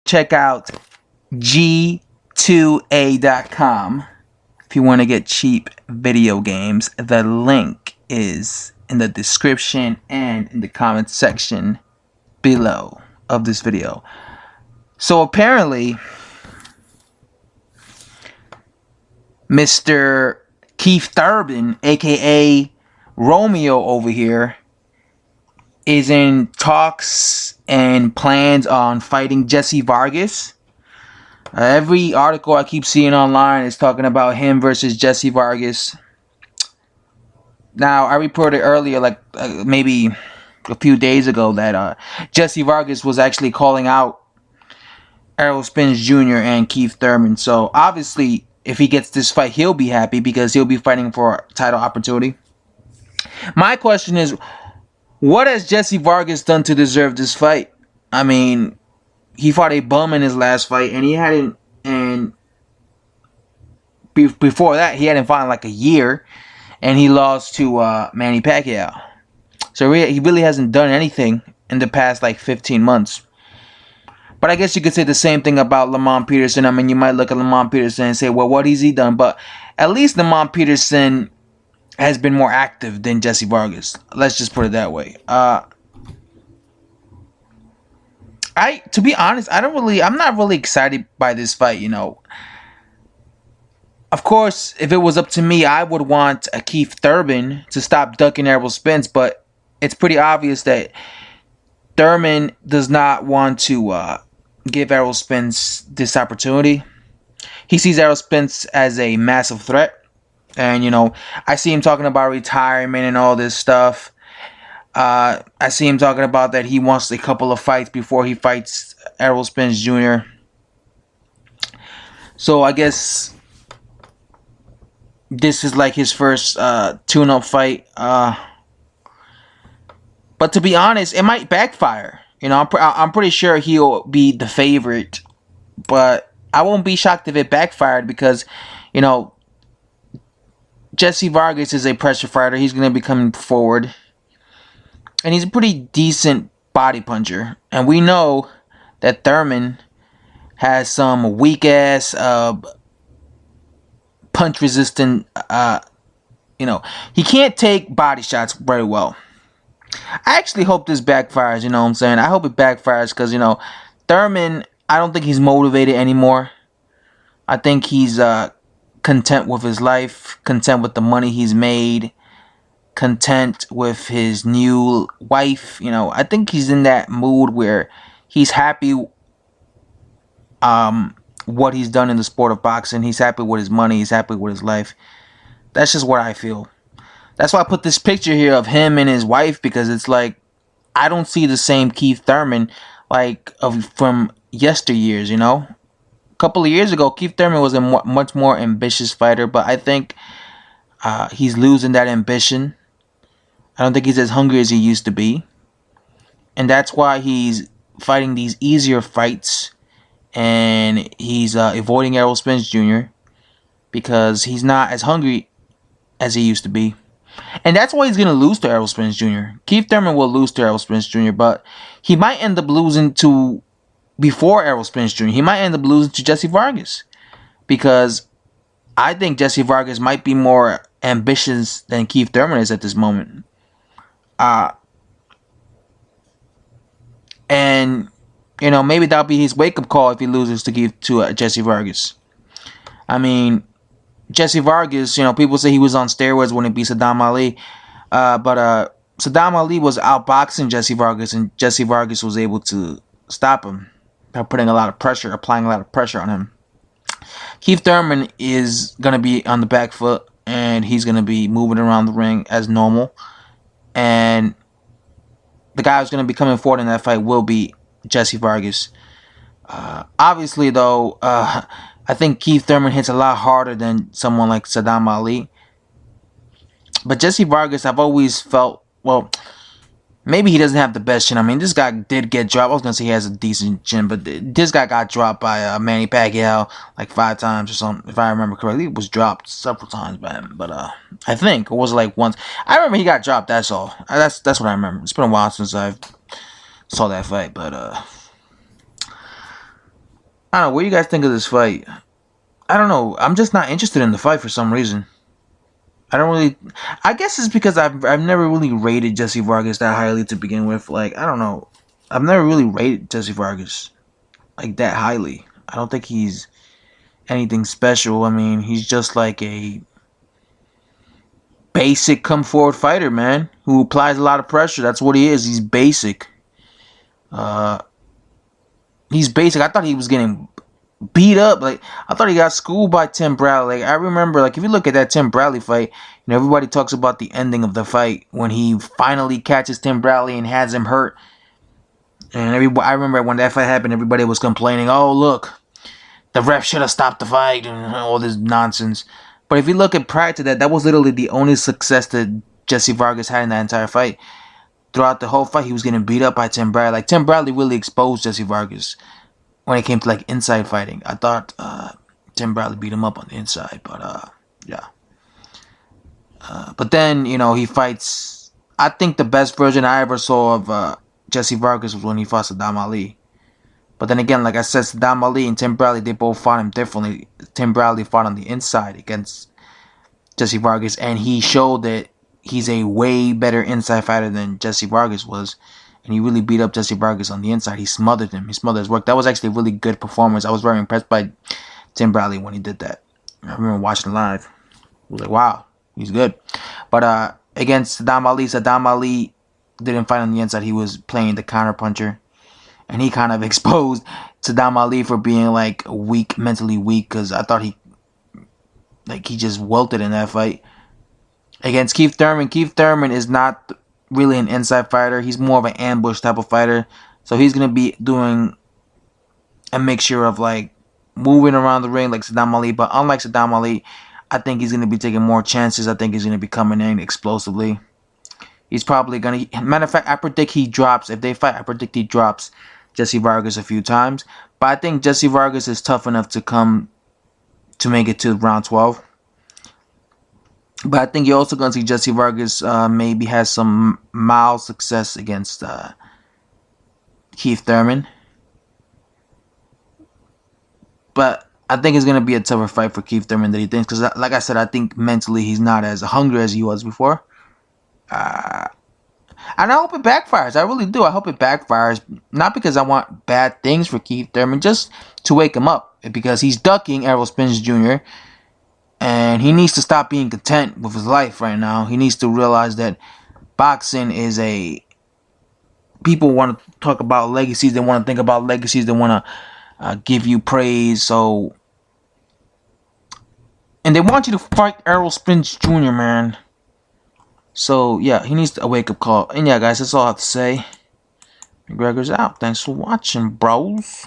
check out G2A.com if you want to get cheap video games. The link is in the description and in the comment section below of this video. So apparently, Mr. Keith Thurman, aka Romeo over here, is in talks and plans on fighting Jessie Vargas. Every article I keep seeing online is talking about him versus Jessie Vargas. Now, I reported earlier, like maybe a few days ago, that Jessie Vargas was actually calling out Errol Spence Jr. and Keith Thurman. So obviously, if he gets this fight, he'll be happy because he'll be fighting for a title opportunity. My question is, what has Jessie Vargas done to deserve this fight? I mean, he fought a bum in his last fight, and he hadn't, and before that, he hadn't fought in like a year, and he lost to Manny Pacquiao. So he really hasn't done anything in the past like 15 months. But I guess you could say the same thing about Lamont Peterson. I mean, you might look at Lamont Peterson and say, well, what has he done? But at least Lamont Peterson has been more active than Jessie Vargas. Let's just put it that way. To be honest, I'm not really excited by this fight, you know. Of course, if it was up to me, I would want a Keith Thurman to stop ducking Errol Spence, but it's pretty obvious that Thurman does not want to give Errol Spence this opportunity. He sees Errol Spence as a massive threat. And, you know, I see him talking about retirement and all this stuff. I see him talking about that he wants a couple of fights before he fights Errol Spence Jr. So I guess this is like his first tune-up fight. But to be honest, it might backfire. You know, I'm pretty sure he'll be the favorite. But I won't be shocked if it backfired because, you know, Jessie Vargas is a pressure fighter. He's going to be coming forward. And he's a pretty decent body puncher. And we know that Thurman has some weak-ass punch-resistant, you know, he can't take body shots very well. I actually hope this backfires, you know what I'm saying? I hope it backfires because, you know, Thurman, I don't think he's motivated anymore. I think he's content with his life, content with the money he's made, content with his new wife. You know, I think he's in that mood where he's happy what he's done in the sport of boxing. He's happy with his money. He's happy with his life. That's just what I feel. That's why I put this picture here of him and his wife, because it's like I don't see the same Keith Thurman like from yesteryears, you know. A couple of years ago, Keith Thurman was a much more ambitious fighter, but I think he's losing that ambition. I don't think he's as hungry as he used to be. And that's why he's fighting these easier fights. And he's avoiding Errol Spence Jr. because he's not as hungry as he used to be. And that's why he's going to lose to Errol Spence Jr. Keith Thurman will lose to Errol Spence Jr. But he might end up losing to, before Errol Spence Jr., he might end up losing to Jessie Vargas. Because I think Jessie Vargas might be more ambitious than Keith Thurman is at this moment. And, you know, maybe that'll be his wake-up call if he loses to Jessie Vargas. I mean, Jessie Vargas, you know, people say he was on steroids when he beat Saddam Ali. But Saddam Ali was outboxing Jessie Vargas, and Jessie Vargas was able to stop him by putting a lot of pressure, applying a lot of pressure on him. Keith Thurman is going to be on the back foot, and he's going to be moving around the ring as normal. And the guy who's going to be coming forward in that fight will be Jessie Vargas. Obviously, though, I think Keith Thurman hits a lot harder than someone like Saddam Ali. But Jessie Vargas, I've always felt, well, maybe he doesn't have the best chin. I mean, this guy did get dropped. I was going to say he has a decent chin, but this guy got dropped by Manny Pacquiao like 5 times or something, if I remember correctly. He was dropped several times by him, but I think it was like once. I remember he got dropped, that's all. That's what I remember. It's been a while since I saw that fight, but I don't know. What do you guys think of this fight? I don't know. I'm just not interested in the fight for some reason. I don't really. I guess it's because I've never really rated Jessie Vargas that highly to begin with. Like, I don't know. I've never really rated Jessie Vargas like that highly. I don't think he's anything special. I mean, he's just like a basic come forward fighter, man, who applies a lot of pressure. That's what he is. He's basic. Uh, he's basic. I thought he was getting beat up. Like, I thought he got schooled by Tim Bradley. Like, I remember, like, if you look at that Tim Bradley fight, everybody talks about the ending of the fight when he finally catches Tim Bradley and has him hurt. And I remember when that fight happened, everybody was complaining, "Oh, look, the ref should have stopped the fight," and all this nonsense. But if you look at prior to that, that was literally the only success that Jessie Vargas had in that entire fight. Throughout the whole fight, he was getting beat up by Tim Bradley. Like, Tim Bradley really exposed Jessie Vargas when it came to, like, inside fighting. I thought Tim Bradley beat him up on the inside, but yeah. But then, he fights. I think the best version I ever saw of Jessie Vargas was when he fought Saddam Ali. But then again, like I said, Saddam Ali and Tim Bradley, they both fought him differently. Tim Bradley fought on the inside against Jessie Vargas, and he showed that he's a way better inside fighter than Jessie Vargas was. And he really beat up Jessie Vargas on the inside. He smothered him. He smothered his work. That was actually a really good performance. I was very impressed by Tim Bradley when he did that. I remember watching live. I was like, wow, he's good. But against Saddam Ali didn't fight on the inside. He was playing the counter puncher. And he kind of exposed Saddam Ali for being, like, weak, mentally weak. Because I thought he just wilted in that fight. Against Keith Thurman. Keith Thurman is not really an inside fighter. He's more of an ambush type of fighter. So he's going to be doing a mixture of, like, moving around the ring like Saddam Ali. But unlike Saddam Ali, I think he's going to be taking more chances. I think he's going to be coming in explosively. He's probably going to... Matter of fact, I predict he drops. If they fight, I predict he drops Jessie Vargas a few times. But I think Jessie Vargas is tough enough to make it to round 12. But I think you're also going to see Jessie Vargas maybe has some mild success against Keith Thurman. But I think it's going to be a tougher fight for Keith Thurman than he thinks. Because, like I said, I think mentally he's not as hungry as he was before. And I hope it backfires. I really do. I hope it backfires. Not because I want bad things for Keith Thurman, just to wake him up. Because he's ducking Errol Spence Jr. And he needs to stop being content with his life right now. He needs to realize that boxing is a... People want to talk about legacies. They want to think about legacies. They want to give you praise. So... And they want you to fight Errol Spence Jr., man. So, yeah, he needs a wake-up call. And, yeah, guys, that's all I have to say. McGregor's out. Thanks for watching, bros.